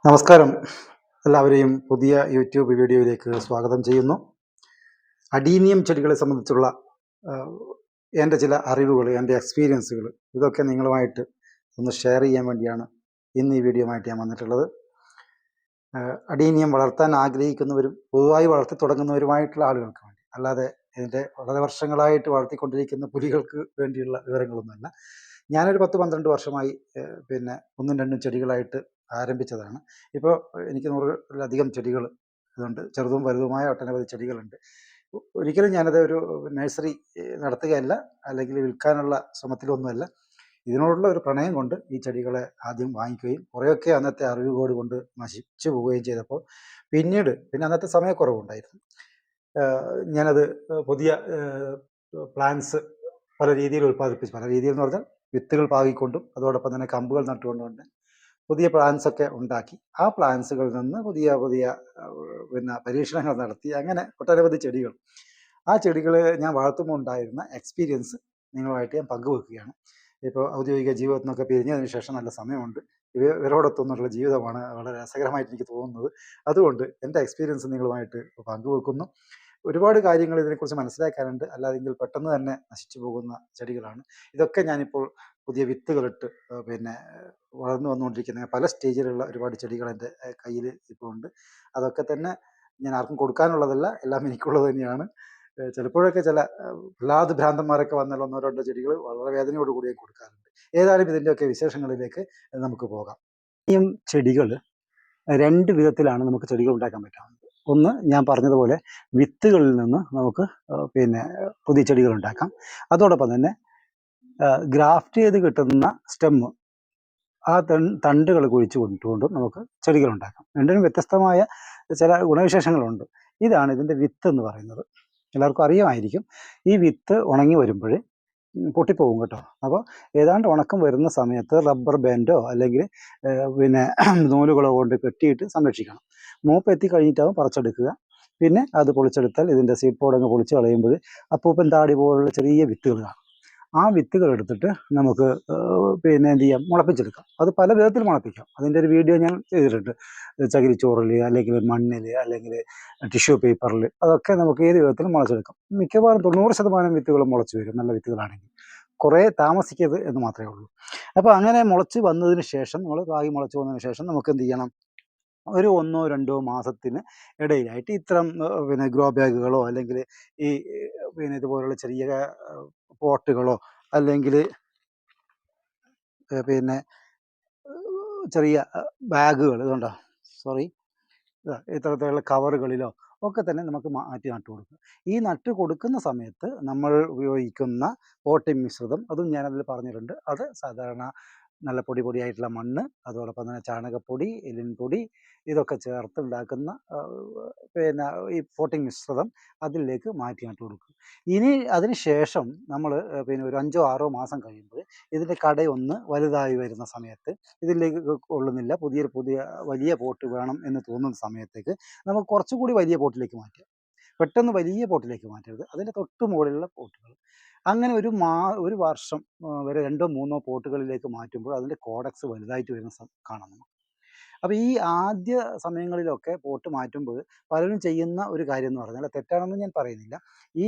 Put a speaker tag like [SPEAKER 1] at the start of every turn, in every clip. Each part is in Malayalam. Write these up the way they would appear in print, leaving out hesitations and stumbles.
[SPEAKER 1] നമസ്കാരം. എല്ലാവരെയും പുതിയ യൂട്യൂബ് വീഡിയോയിലേക്ക് സ്വാഗതം ചെയ്യുന്നു. അഡീനിയം ചെടികളെ സംബന്ധിച്ചുള്ള എൻ്റെ ചില അറിവുകൾ, എൻ്റെ എക്സ്പീരിയൻസുകൾ ഇതൊക്കെ നിങ്ങളുമായിട്ട് ഒന്ന് ഷെയർ ചെയ്യാൻ വേണ്ടിയാണ് ഇന്ന് ഈ വീഡിയോയുമായിട്ട് ഞാൻ വന്നിട്ടുള്ളത്. അഡീനിയം വളർത്താൻ ആഗ്രഹിക്കുന്നവരും പൊതുവായി വളർത്തി തുടങ്ങുന്നവരുമായിട്ടുള്ള ആളുകൾക്ക് വേണ്ടി, അല്ലാതെ ഇതിൻ്റെ വളരെ വർഷങ്ങളായിട്ട് വളർത്തിക്കൊണ്ടിരിക്കുന്ന പുലികൾക്ക് വേണ്ടിയുള്ള വിവരങ്ങളൊന്നുമല്ല. ഞാനൊരു 10-12 വർഷമായി ഒന്നും രണ്ടും ചെടികളായിട്ട് ആരംഭിച്ചതാണ്. ഇപ്പോൾ എനിക്ക് 100-ലധികം ചെടികൾ ഇതുണ്ട്. ചെറുതും വലുതുമായ ഒട്ടനവധി ചെടികളുണ്ട്. ഒരിക്കലും ഞാനത് ഒരു നഴ്സറി നടത്തുകയല്ല, അല്ലെങ്കിൽ വിൽക്കാനുള്ള ശ്രമത്തിലൊന്നുമല്ല. ഇതിനോടുള്ള ഒരു പ്രണയം കൊണ്ട് ഈ ചെടികളെ ആദ്യം വാങ്ങിക്കുകയും കുറേയൊക്കെ അന്നത്തെ അറിവുകോട് കൊണ്ട് നശിച്ചു പോവുകയും ചെയ്തപ്പോൾ പിന്നെ അന്നത്തെ സമയക്കുറവുണ്ടായിരുന്നു. ഞാനത് പുതിയ പ്ലാന്റ്സ് പല രീതിയിൽ ഉൽപ്പാദിപ്പിച്ചു. പല രീതിയിൽ എന്ന് പറഞ്ഞാൽ വിത്തുകൾ പാകിക്കൊണ്ടും അതോടൊപ്പം തന്നെ കമ്പുകൾ നട്ടുകൊണ്ടുകൊണ്ട് പുതിയ പ്ലാന്റ്സ് ഒക്കെ ഉണ്ടാക്കി ആ പ്ലാന്റ്സുകളിൽ നിന്ന് പുതിയ പരീക്ഷണങ്ങൾ നടത്തി അങ്ങനെ ഒട്ടനവധി ചെടികൾ, ആ ചെടികൾ ഞാൻ വളർത്തുമ്പോൾ ഉണ്ടായിരുന്ന എക്സ്പീരിയൻസ് നിങ്ങളുമായിട്ട് ഞാൻ പങ്കുവെക്കുകയാണ്. ഇപ്പോൾ ഔദ്യോഗിക ജീവിതത്തിൽ നിന്നൊക്കെ പിരിഞ്ഞതിന് ശേഷം നല്ല സമയമുണ്ട്. ഇവരോടൊത്തുനിന്നുള്ള ജീവിതമാണ് വളരെ രസകരമായിട്ട് എനിക്ക് തോന്നുന്നത്. അതുകൊണ്ട് എൻ്റെ എക്സ്പീരിയൻസ് നിങ്ങളുമായിട്ട് പങ്കുവെക്കുന്നു. ഒരുപാട് കാര്യങ്ങൾ ഇതിനെക്കുറിച്ച് മനസ്സിലാക്കാനുണ്ട്. അല്ലാതെങ്കിൽ പെട്ടെന്ന് തന്നെ നശിച്ചു പോകുന്ന ചെടികളാണ് ഇതൊക്കെ. ഞാനിപ്പോൾ പുതിയ വിത്തുകളിട്ട് വളർന്നു വന്നുകൊണ്ടിരിക്കുന്ന പല സ്റ്റേജിലുള്ള ഒരുപാട് ചെടികൾ എൻ്റെ കയ്യിൽ ഇപ്പോൾ ഉണ്ട്. അതൊക്കെ തന്നെ ഞാൻ ആർക്കും കൊടുക്കാനുള്ളതല്ല, എല്ലാം എനിക്കുള്ളത് തന്നെയാണ്. ചിലപ്പോഴൊക്കെ ചില ഭ്രാന്തന്മാരൊക്കെ വന്നാൽ 1-2 ചെടികൾ വളരെ വേദനയോടുകൂടി കൊടുക്കാറുണ്ട്. ഏതായാലും ഇതിൻ്റെയൊക്കെ വിശേഷങ്ങളിലേക്ക് നമുക്ക് പോകാം. ഈ ചെടികൾ 2 വിധത്തിലാണ് നമുക്ക് ചെടികൾ ഉണ്ടാക്കാൻ പറ്റുന്നത്. ഒന്ന്, ഞാൻ പറഞ്ഞതുപോലെ വിത്തുകളിൽ നിന്ന് നമുക്ക് പുതിയ ചെടികൾ ഉണ്ടാക്കാം. അതോടൊപ്പം തന്നെ ഗ്രാഫ്റ്റ് ചെയ്ത് കിട്ടുന്ന സ്റ്റെമ്മ്, ആ തണ്ടുകൾ കുഴിച്ച് കൊണ്ടുകൊണ്ടും നമുക്ക് ചെടികൾ ഉണ്ടാക്കാം. രണ്ടിനും വ്യത്യസ്തമായ ചില ഗുണവിശേഷങ്ങളുണ്ട്. ഇതാണ് ഇതിൻ്റെ വിത്ത് എന്ന് പറയുന്നത്. എല്ലാവർക്കും അറിയാമായിരിക്കും. ഈ വിത്ത് ഉണങ്ങി വരുമ്പോൾ പൊട്ടിപ്പോകും കേട്ടോ. അപ്പോൾ ഏതാണ്ട് ഉണക്കം വരുന്ന സമയത്ത് റബ്ബർ ബാൻഡോ അല്ലെങ്കിൽ നൂലുകളോ കൊണ്ട് കെട്ടിയിട്ട് സംരക്ഷിക്കണം. മൂപ്പ് എത്തിക്കഴിഞ്ഞിട്ടാവും പറിച്ചെടുക്കുക. പിന്നെ അത് പൊളിച്ചെടുത്താൽ ഇതിൻ്റെ സീഡ് പോഡങ്ങ് പൊളിച്ച് കളയുമ്പോൾ അപ്പൂപ്പൻ താടി പോലുള്ള ചെറിയ വിത്തുകൾ കാണും. ആ വിത്തുകൾ എടുത്തിട്ട് നമുക്ക് എന്ത് ചെയ്യാം, മുളപ്പിച്ചെടുക്കാം. അത് പല വിധത്തിൽ മുളപ്പിക്കാം. അതിൻ്റെ ഒരു വീഡിയോ ഞാൻ ചെയ്തിട്ടുണ്ട്. ചകിരിച്ചോറിൽ, അല്ലെങ്കിൽ മണ്ണിൽ, അല്ലെങ്കിൽ ടിഷ്യൂ പേപ്പറിൽ, അതൊക്കെ നമുക്ക് ഏത് വിധത്തിലും മുളച്ചെടുക്കാം. മിക്കവാറും 90% വിത്തുകളും മുളച്ച് വരും, നല്ല വിത്തുകളാണെങ്കിൽ. കുറേ താമസിക്കരുത് എന്ന് മാത്രമേ ഉള്ളൂ. അപ്പോൾ അങ്ങനെ മുളച്ച് വന്നതിന് ശേഷം, നമ്മൾ പാകി മുളച്ച് വന്നതിന് ശേഷം നമുക്ക് എന്ത് ചെയ്യണം, ഒരു 1-2 മാസത്തിന് ഇടയിലായിട്ട് ഇത്തരം ഗ്രോ ബാഗുകളോ അല്ലെങ്കിൽ ഈ ഇതുപോലുള്ള ചെറിയ പോട്ടുകളോ അല്ലെങ്കിൽ ചെറിയ ബാഗുകൾ, ഇതുണ്ടോ, ഇത്തരത്തിലുള്ള കവറുകളിലോ ഒക്കെ തന്നെ നമുക്ക് മാറ്റി നട്ടു കൊടുക്കുക. ഈ നട്ട് കൊടുക്കുന്ന സമയത്ത് നമ്മൾ ഉപയോഗിക്കുന്ന പോട്ടിംഗ് മിശ്രിതം, അതും ഞാനതിൽ പറഞ്ഞിട്ടുണ്ട്. അത് സാധാരണ നല്ല പൊടിയായിട്ടുള്ള മണ്ണ്, അതോടൊപ്പം തന്നെ ചാണകപ്പൊടി, എല്ലിൻപൊടി, ഇതൊക്കെ ചേർത്ത് ഉണ്ടാക്കുന്ന ഈ പോട്ടിംഗ് മിശ്രിതം അതിലേക്ക് മാറ്റി നട്ടു കൊടുക്കും. ഇനി അതിന് ശേഷം നമ്മൾ ഒരു 5-6 മാസം കഴിയുമ്പോൾ ഇതിൻ്റെ കടയൊന്ന് വലുതായി വരുന്ന സമയത്ത്, ഇതിലേക്ക് കൊള്ളുന്നില്ല, പുതിയ വലിയ പോട്ട് വേണം എന്ന് തോന്നുന്ന സമയത്തേക്ക് നമുക്ക് കുറച്ചുകൂടി വലിയ പോട്ടിലേക്ക് മാറ്റാം. പെട്ടെന്ന് വലിയ പോട്ടിലേക്ക് മാറ്റരുത്, അതിൻ്റെ തൊട്ട് മുകളിലുള്ള പോട്ടുകൾ. അങ്ങനെ ഒരു വർഷം വരെ 2-3 പോട്ടുകളിലേക്ക് മാറ്റുമ്പോൾ അതിൻ്റെ കോഡക്സ് വലുതായിട്ട് വരുന്ന കാണാം നമുക്ക്. അപ്പോൾ ഈ ആദ്യ സമയങ്ങളിലൊക്കെ പോട്ട് മാറ്റുമ്പോൾ പലരും ചെയ്യുന്ന ഒരു കാര്യം എന്ന് പറഞ്ഞാൽ, തെറ്റാണെന്ന് ഞാൻ പറയുന്നില്ല, ഈ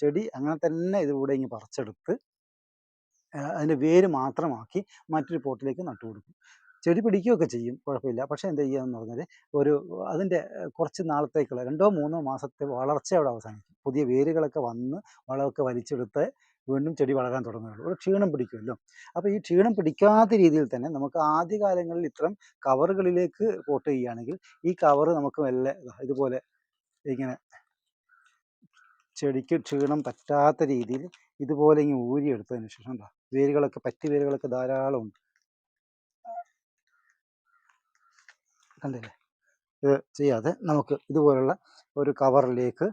[SPEAKER 1] ചെടി അങ്ങനെ തന്നെ ഇതിലൂടെ ഇങ്ങനെ പറിച്ചെടുത്ത് അതിൻ്റെ വേര് മാത്രമാക്കി മറ്റൊരു പോട്ടിലേക്ക് നട്ടു കൊടുക്കും. ചെടി പിടിക്കുകയൊക്കെ ചെയ്യും, കുഴപ്പമില്ല. പക്ഷേ എന്ത് ചെയ്യുകയെന്ന് പറഞ്ഞാൽ, അതിൻ്റെ കുറച്ച് നാളത്തേക്കുള്ള 2-3 മാസത്തെ വളർച്ച അവിടെ അവസാനിക്കും. പുതിയ വേരുകളൊക്കെ വന്ന് വളമൊക്കെ വലിച്ചെടുത്ത് വീണ്ടും ചെടി വളരാൻ തുടങ്ങുകയുള്ളൂ. ഒരു ക്ഷീണം പിടിക്കുമല്ലോ. അപ്പോൾ ഈ ക്ഷീണം പിടിക്കാത്ത രീതിയിൽ തന്നെ നമുക്ക് ആദ്യകാലങ്ങളിൽ ഇത്തരം കവറുകളിലേക്ക് പോട്ട് ചെയ്യുകയാണെങ്കിൽ, ഈ കവറ് നമുക്ക് മെല്ലെ ഇതുപോലെ ഇങ്ങനെ ചെടിക്ക് ക്ഷീണം പറ്റാത്ത രീതിയിൽ ഇതുപോലെ ഇങ്ങനെ ഊരിയെടുത്തതിന് ശേഷം വേരുകളൊക്കെ ധാരാളം ഉണ്ട്, കണ്ടില്ലേ? ഇത് ചെയ്യാതെ നമുക്ക് ഇതുപോലുള്ള ഒരു കവറിലേക്ക്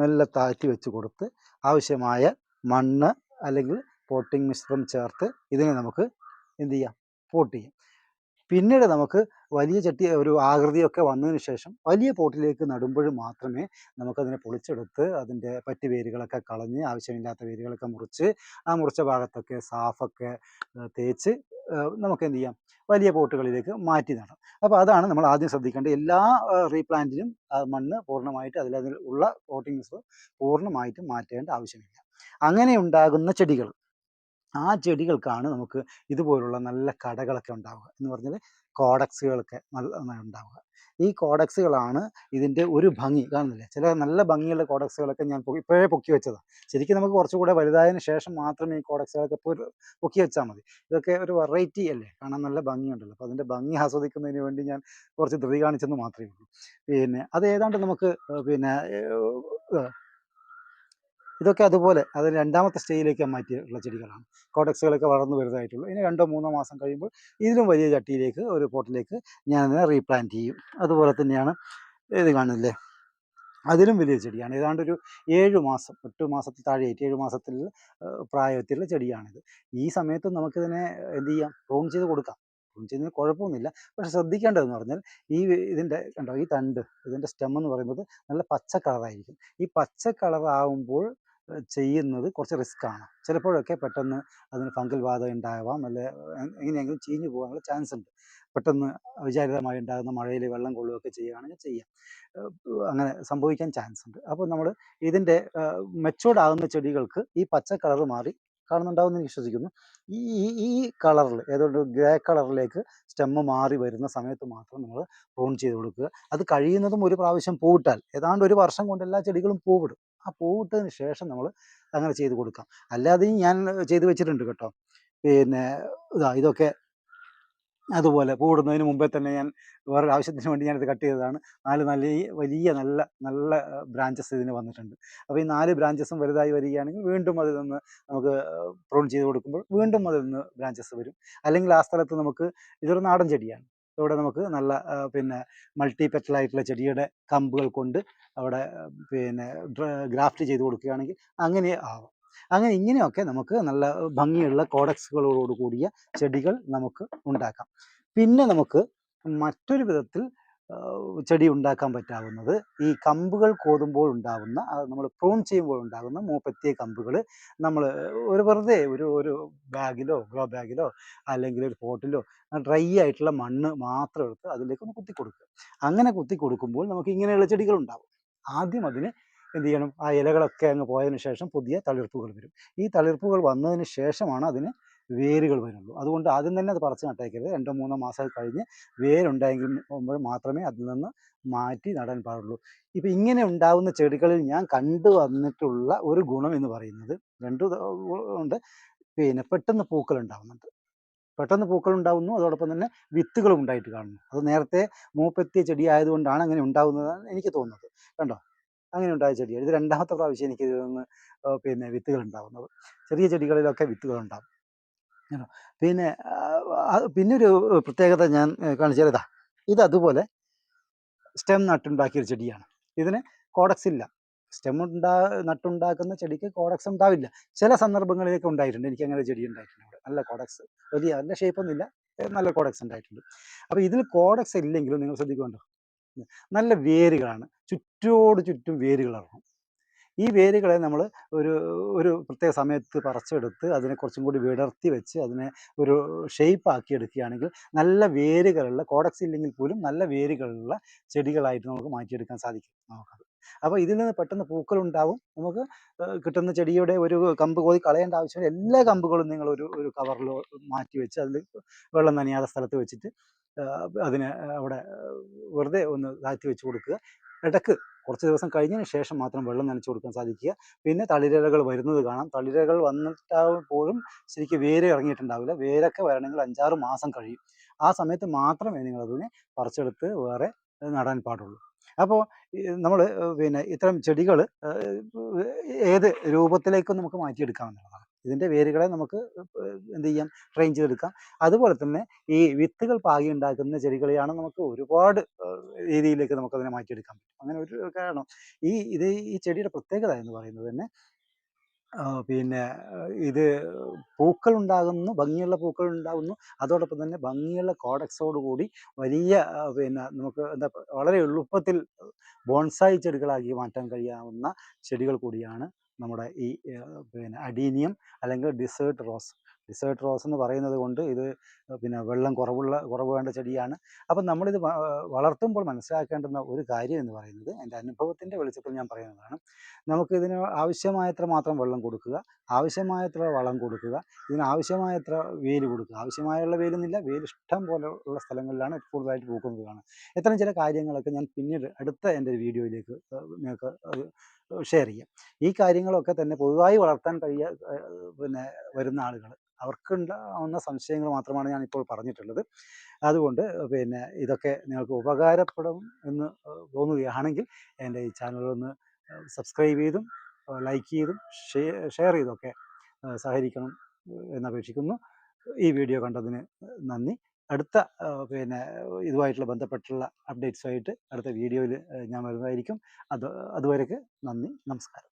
[SPEAKER 1] നല്ല താഴ്ത്തി വെച്ച് കൊടുത്ത് ആവശ്യമായ മണ്ണ് അല്ലെങ്കിൽ പോട്ടിംഗ് മിശ്രിതം ചേർത്ത് ഇതിനെ നമുക്ക് എന്ത് ചെയ്യാം, പോട്ട് ചെയ്യാം. പിന്നീട് നമുക്ക് വലിയ ചട്ടി ഒരു ആകൃതിയൊക്കെ വന്നതിന് ശേഷം വലിയ പോട്ടിലേക്ക് നടുമ്പോൾ മാത്രമേ നമുക്കതിനെ പൊളിച്ചെടുത്ത് അതിൻ്റെ പറ്റി വേരുകളൊക്കെ കളഞ്ഞ് ആവശ്യമില്ലാത്ത വേരുകളൊക്കെ മുറിച്ച് ആ മുറിച്ച ഭാഗത്തൊക്കെ സാഫൊക്കെ തേച്ച് നമുക്ക് എന്ത് ചെയ്യാം, വലിയ പോട്ടുകളിലേക്ക് മാറ്റി നടാം. അപ്പോൾ അതാണ് നമ്മൾ ആദ്യം ശ്രദ്ധിക്കേണ്ടത്. എല്ലാ റീപ്ലാന്റിനും മണ്ണ് പൂർണ്ണമായിട്ട് അതിൽ ഉള്ള പോട്ടിങ്സ് പൂർണ്ണമായിട്ടും മാറ്റേണ്ട ആവശ്യമില്ല. അങ്ങനെ ഉണ്ടാകുന്ന ചെടികൾ, ആ ചെടികൾക്കാണ് നമുക്ക് ഇതുപോലുള്ള നല്ല കടകളൊക്കെ ഉണ്ടാവുക. എന്ന് പറഞ്ഞാൽ കോഡക്സുകളൊക്കെ നല്ല ഉണ്ടാവുക. ഈ കോഡക്സുകളാണ് ഇതിൻ്റെ ഒരു ഭംഗി. കാണുന്നില്ലേ, ചില നല്ല ഭംഗിയുള്ള കോഡക്സുകളൊക്കെ ഞാൻ ഇപ്പോഴേ പൊക്കി വെച്ചതാണ്. ശരിക്കും നമുക്ക് കുറച്ചുകൂടെ വലുതായതിനു ശേഷം മാത്രമേ ഈ കോഡക്സുകളൊക്കെ പൊക്കി വെച്ചാൽ മതി. ഇതൊക്കെ ഒരു വെറൈറ്റി അല്ലേ, കാണാൻ നല്ല ഭംഗിയുണ്ടല്ലോ. അപ്പോൾ അതിൻ്റെ ഭംഗി ആസ്വദിക്കുന്നതിന് വേണ്ടി ഞാൻ കുറച്ച് ധൃതി കാണിച്ചെന്ന് മാത്രമേ ഉള്ളൂ. പിന്നെ അത് ഏതാണ്ട് നമുക്ക് പിന്നെ ഇതൊക്കെ അതുപോലെ അത് രണ്ടാമത്തെ സ്റ്റേജിലേക്ക് മാറ്റിയുള്ള ചെടികളാണ്. കോഡക്സുകളൊക്കെ വളർന്നു വലുതായിട്ടുള്ളൂ. ഇനി 2-3 മാസം കഴിയുമ്പോൾ ഇതിലും വലിയ ചട്ടിയിലേക്ക്, ഒരു പോട്ടിലേക്ക് ഞാനതിനെ റീപ്ലാന്റ് ചെയ്യും. അതുപോലെ തന്നെയാണ് ഇത് കാണില്ലേ, അതിലും വലിയ ചെടിയാണ്. ഏതാണ്ട് ഒരു 7 മാസം, 8 മാസത്തിൽ താഴെയായിട്ട് 7 മാസത്തിൽ പ്രായത്തിലുള്ള ചെടിയാണിത്. ഈ സമയത്ത് നമുക്കിതിനെ എന്ത് ചെയ്യാം, പ്രൂൺ ചെയ്ത് കൊടുക്കാം. പ്രൂൺ ചെയ്യുന്നതിന് കുഴപ്പമൊന്നുമില്ല. പക്ഷെ ശ്രദ്ധിക്കേണ്ടതെന്ന് പറഞ്ഞാൽ ഇതിൻ്റെ കണ്ടോ, ഈ തണ്ട്, ഇതിൻ്റെ സ്റ്റെം എന്ന് പറയുന്നത് നല്ല പച്ച കളറായിരിക്കും. ഈ പച്ച കളറാകുമ്പോൾ ചെയ്യുന്നത് കുറച്ച് റിസ്ക്കാണ്. ചിലപ്പോഴൊക്കെ പെട്ടെന്ന് അതിന് ഫംഗൽ ബാധ ഉണ്ടാവാം, അല്ലെ എങ്ങനെയെങ്കിലും ചീഞ്ഞു പോകാനുള്ള ചാൻസ് ഉണ്ട്. പെട്ടെന്ന് അവിചാരിതമായി ഉണ്ടാകുന്ന മഴയിൽ വെള്ളം കൊള്ളുകയൊക്കെ ചെയ്യുകയാണെങ്കിൽ ചെയ്യാം, അങ്ങനെ സംഭവിക്കാൻ ചാൻസ് ഉണ്ട്. അപ്പോൾ നമ്മൾ ഇതിൻ്റെ മെച്ചൂർഡ് ആകുന്ന ചെടികൾക്ക് ഈ പച്ച കളർ മാറി, കാണുന്നുണ്ടാവുമെന്ന് ഞാൻ വിശ്വസിക്കുന്നു. ഈ ഈ കളറിൽ ഏതൊരു ഗ്രേ കളറിലേക്ക് സ്റ്റെമ്മ് മാറി വരുന്ന സമയത്ത് മാത്രം നമ്മൾ പ്രൂൺ ചെയ്ത് കൊടുക്കുക. അത് കഴിയുന്നതും ഒരു പ്രാവശ്യം പൂവിട്ടാൽ, ഏതാണ്ട് 1 വർഷം കൊണ്ട് എല്ലാ ചെടികളും പൂവിടും. ആ പൂവിട്ടതിന് ശേഷം നമ്മൾ അങ്ങനെ ചെയ്ത് കൊടുക്കാം. അല്ലാതെയും ഞാൻ ചെയ്ത് വെച്ചിട്ടുണ്ട് കേട്ടോ. പിന്നെ ഇതൊക്കെ അതുപോലെ പൂവിടുന്നതിന് മുമ്പേ തന്നെ ഞാൻ വേറൊരു ആവശ്യത്തിന് വേണ്ടി ഞാനിത് കട്ട് ചെയ്തതാണ്. 4 വലിയ നല്ല നല്ല ബ്രാഞ്ചസ് ഇതിന് വന്നിട്ടുണ്ട്. അപ്പോൾ ഈ 4 ബ്രാഞ്ചസും വലുതായി വരികയാണെങ്കിൽ വീണ്ടും അതിൽ നിന്ന് നമുക്ക് പ്രൂൺ ചെയ്ത് കൊടുക്കുമ്പോൾ വീണ്ടും അതിൽ നിന്ന് ബ്രാഞ്ചസ് വരും. അല്ലെങ്കിൽ ആ സ്ഥലത്ത് നമുക്ക്, ഇതൊരു നാടൻ ചെടിയാണ്, ഇവിടെ നമുക്ക് നല്ല പിന്നെ മൾട്ടി പെറ്റലായിട്ടുള്ള ചെടിയുടെ കമ്പുകൾ കൊണ്ട് അവിടെ പിന്നെ ഗ്രാഫ്റ്റ് ചെയ്ത് കൊടുക്കുകയാണെങ്കിൽ അങ്ങനെ ആവാം. അങ്ങനെ ഇങ്ങനെയൊക്കെ നമുക്ക് നല്ല ഭംഗിയുള്ള കോഡക്സുകളോട് കൂടിയ ചെടികൾ നമുക്ക് ഉണ്ടാക്കാം. പിന്നെ നമുക്ക് മറ്റൊരു വിധത്തിൽ ചെടി ഉണ്ടാക്കാൻ പറ്റാവുന്നത്, ഈ കമ്പുകൾ കോതുമ്പോൾ ഉണ്ടാകുന്ന, നമ്മൾ പ്രൂൺ ചെയ്യുമ്പോൾ ഉണ്ടാകുന്ന മൂപ്പത്തിയ കമ്പുകൾ നമ്മൾ വെറുതെ ഒരു ബാഗിലോ, ഗ്രോ ബാഗിലോ അല്ലെങ്കിൽ ഒരു പോട്ടിലോ ഡ്രൈ ആയിട്ടുള്ള മണ്ണ് മാത്രം എടുത്ത് അതിലേക്ക് ഒന്ന് കുത്തി കൊടുക്കുക. അങ്ങനെ കുത്തി കൊടുക്കുമ്പോൾ നമുക്ക് ഇങ്ങനെയുള്ള ചെടികൾ ഉണ്ടാവും. ആദ്യം അതിന് എന്ത് ചെയ്യണം, ആ ഇലകളൊക്കെ അങ്ങ് പോയതിന് ശേഷം പുതിയ തളിർപ്പുകൾ വരും. ഈ തളിർപ്പുകൾ വന്നതിന് ശേഷമാണ് അതിന് വേരുകൾ വരുള്ളൂ. അതുകൊണ്ട് ആദ്യം തന്നെ അത് പറിച്ച് നട്ടേക്കരുത്. 2-3 മാസം കഴിഞ്ഞ് വേരുണ്ടായെങ്കിൽ മാത്രമേ അതിൽ നിന്ന് മാറ്റി നടാൻ പാടുള്ളൂ. ഇപ്പം ഇങ്ങനെ ഉണ്ടാകുന്ന ചെടികളിൽ ഞാൻ കണ്ടു വന്നിട്ടുള്ള ഒരു ഗുണം എന്ന് പറയുന്നത് 2 ഉണ്ട്. പിന്നെ പെട്ടെന്ന് പൂക്കൾ ഉണ്ടാകുന്നുണ്ട്. പെട്ടെന്ന് പൂക്കൾ ഉണ്ടാകുന്നു, അതോടൊപ്പം തന്നെ വിത്തുകളും ഉണ്ടായിട്ട് കാണുന്നു. അത് നേരത്തെ മൂപ്പെത്തിയ ചെടി ആയതുകൊണ്ടാണ് അങ്ങനെ ഉണ്ടാകുന്നതെന്ന് എനിക്ക് തോന്നുന്നത്. കണ്ടോ, അങ്ങനെ ഉണ്ടായ ചെടിയാണ് ഇത്. 2ാമത്തെ പ്രാവശ്യം എനിക്ക് ഇതിൽ നിന്ന് പിന്നെ വിത്തുകൾ ഉണ്ടാകുന്നത്. ചെറിയ ചെടികളിലൊക്കെ വിത്തുകൾ ഉണ്ടാകും. പിന്നെ പിന്നൊരു പ്രത്യേകത ഞാൻ കാണിച്ചാൽ ഇത് അതുപോലെ സ്റ്റെം നട്ടുണ്ടാക്കിയൊരു ചെടിയാണ്. ഇതിന് കോഡക്സ് ഇല്ല. സ്റ്റെം നട്ടുണ്ടാക്കുന്ന ചെടിക്ക് കോഡക്സ് ഉണ്ടാവില്ല. ചില സന്ദർഭങ്ങളിലൊക്കെ ഉണ്ടായിട്ടുണ്ട്. എനിക്ക് അങ്ങനെ ചെടി ഉണ്ടായിട്ടുണ്ട് ഇവിടെ. നല്ല കോഡക്സ്, നല്ല ഷേപ്പൊന്നുമില്ല, നല്ല കോഡക്സ് ഉണ്ടായിട്ടുണ്ട്. അപ്പോൾ ഇതിൽ കോഡക്സ് ഇല്ലെങ്കിലും നിങ്ങൾ ശ്രദ്ധിക്കുന്നുണ്ടോ, നല്ല വേരുകളാണ്, ചുറ്റും വേരുകൾ ഇറങ്ങും. ഈ വേരുകളെ നമ്മൾ ഒരു പ്രത്യേക സമയത്ത് പറിച്ചെടുത്ത് അതിനെ കുറച്ചും കൂടി വിടർത്തി വെച്ച് അതിനെ ഒരു ഷേപ്പ് ആക്കി എടുക്കുകയാണെങ്കിൽ നല്ല വേരുകളുള്ള, കോഡക്സ് ഇല്ലെങ്കിൽ പോലും നല്ല വേരുകളുള്ള ചെടികളായിട്ട് നമുക്ക് മാറ്റിയെടുക്കാൻ സാധിക്കും നമുക്കത്. അപ്പോൾ ഇതിൽ നിന്ന് പെട്ടെന്ന് പൂക്കളുണ്ടാവും. നമുക്ക് കിട്ടുന്ന ചെടിയുടെ ഒരു കമ്പ് കോതി കളയേണ്ട ആവശ്യമില്ല. എല്ലാ കമ്പുകളും നിങ്ങൾ ഒരു കവറിൽ മാറ്റി വെച്ച് അതിൽ വെള്ളം നനയാത്ത സ്ഥലത്ത് വെച്ചിട്ട് അതിനെ അവിടെ വെറുതെ ഒന്ന് താഴ്ത്തി വെച്ച് കൊടുക്കുക. ഇടയ്ക്ക് കുറച്ച് ദിവസം കഴിഞ്ഞതിന് ശേഷം മാത്രം വെള്ളം നനച്ച് കൊടുക്കാൻ സാധിക്കുക. പിന്നെ തളിരിലകൾ വരുന്നത് കാണാം. തളിരിലകൾ വന്നിട്ടാകുമ്പോഴും ശരിക്കും വേര് ഇറങ്ങിയിട്ടുണ്ടാവില്ല. വേരൊക്കെ വരണമെങ്കിൽ 5-6 മാസം കഴിയും. ആ സമയത്ത് മാത്രമേ നിങ്ങളതിനെ പറിച്ചെടുത്ത് വേറെ നടാൻ പാടുള്ളൂ. അപ്പോൾ നമ്മൾ പിന്നെ ഇത്തരം ചെടികൾ ഏത് രൂപത്തിലേക്കും നമുക്ക് മാറ്റിയെടുക്കാവുന്നതാണ്. ഇതിൻ്റെ വേരുകളെ നമുക്ക് എന്ത് ചെയ്യാം, ട്രെയിൻ ചെയ്തെടുക്കാം. അതുപോലെ തന്നെ ഈ വിത്തുകൾ പാകി ഉണ്ടാക്കുന്ന ചെടികളെയാണ് നമുക്ക് ഒരുപാട് രീതിയിലേക്ക് നമുക്കതിനെ മാറ്റിയെടുക്കാൻ പറ്റും. അങ്ങനെ ഒരു കാരണം ഈ ചെടിയുടെ പ്രത്യേകത എന്ന് പറയുന്നത് തന്നെ പിന്നെ ഇത് പൂക്കളുണ്ടാകുന്നു, ഭംഗിയുള്ള പൂക്കളുണ്ടാകുന്നു. അതോടൊപ്പം തന്നെ ഭംഗിയുള്ള കോഡക്സോട് കൂടി വലിയ പിന്നെ നമുക്ക് എന്താ വളരെ എളുപ്പത്തിൽ ബോൺസായി ചെടികളാക്കി മാറ്റാൻ കഴിയാവുന്ന ചെടികൾ കൂടിയാണ് നമ്മുടെ ഈ പിന്നെ അഡീനിയം അല്ലെങ്കിൽ ഡിസേർട്ട് റോസ്. ഡിസേർട്ട് റോസ് എന്ന് പറയുന്നത് കൊണ്ട് ഇത് പിന്നെ വെള്ളം കുറവ് വേണ്ട ചെടിയാണ്. അപ്പം നമ്മളിത് വളർത്തുമ്പോൾ മനസ്സിലാക്കേണ്ടുന്ന ഒരു കാര്യം എന്ന് പറയുന്നത്, എൻ്റെ അനുഭവത്തിൻ്റെ വെളിച്ചത്തിൽ ഞാൻ പറയുന്നതാണ്. നമുക്കിതിന് ആവശ്യമായത്ര മാത്രം വെള്ളം കൊടുക്കുക, ആവശ്യമായത്ര വളം കൊടുക്കുക, ഇതിനാവശ്യമായത്ര വെയിൽ കൊടുക്കുക. ആവശ്യമായുള്ള വെയിലൊന്നുമില്ല, വെയിൽ ഇഷ്ടം പോലെ ഉള്ള സ്ഥലങ്ങളിലാണ് കൂടുതലായിട്ട് പൂക്കുന്നത് കാണുക. ഇത്തരം ചില കാര്യങ്ങളൊക്കെ ഞാൻ പിന്നീട് അടുത്ത എൻ്റെ വീഡിയോയിലേക്ക് നിങ്ങൾക്ക് ഷെയർ ചെയ്യാം. ഈ കാര്യങ്ങളൊക്കെ തന്നെ പൊതുവായി വളർത്താൻ പിന്നെ വരുന്ന ആളുകൾ അവർക്കുണ്ടാവുന്ന സംശയങ്ങൾ മാത്രമാണ് ഞാനിപ്പോൾ പറഞ്ഞിട്ടുള്ളത്. അതുകൊണ്ട് പിന്നെ ഇതൊക്കെ നിങ്ങൾക്ക് ഉപകാരപ്പെടും എന്ന് തോന്നുകയാണെങ്കിൽ എൻ്റെ ഈ ചാനലൊന്ന് സബ്സ്ക്രൈബ് ചെയ്തും ലൈക്ക് ചെയ്തും ഷെയർ ചെയ്തൊക്കെ സഹകരിക്കണം എന്നപേക്ഷിക്കുന്നു. ഈ വീഡിയോ കണ്ടതിന് നന്ദി. അടുത്ത പിന്നെ ഇതുമായിട്ടുള്ള ബന്ധപ്പെട്ടുള്ള അപ്ഡേറ്റ്സുമായിട്ട് അടുത്ത വീഡിയോയിൽ ഞാൻ വരുന്നതായിരിക്കും. അതുവരേക്ക് നന്ദി, നമസ്കാരം.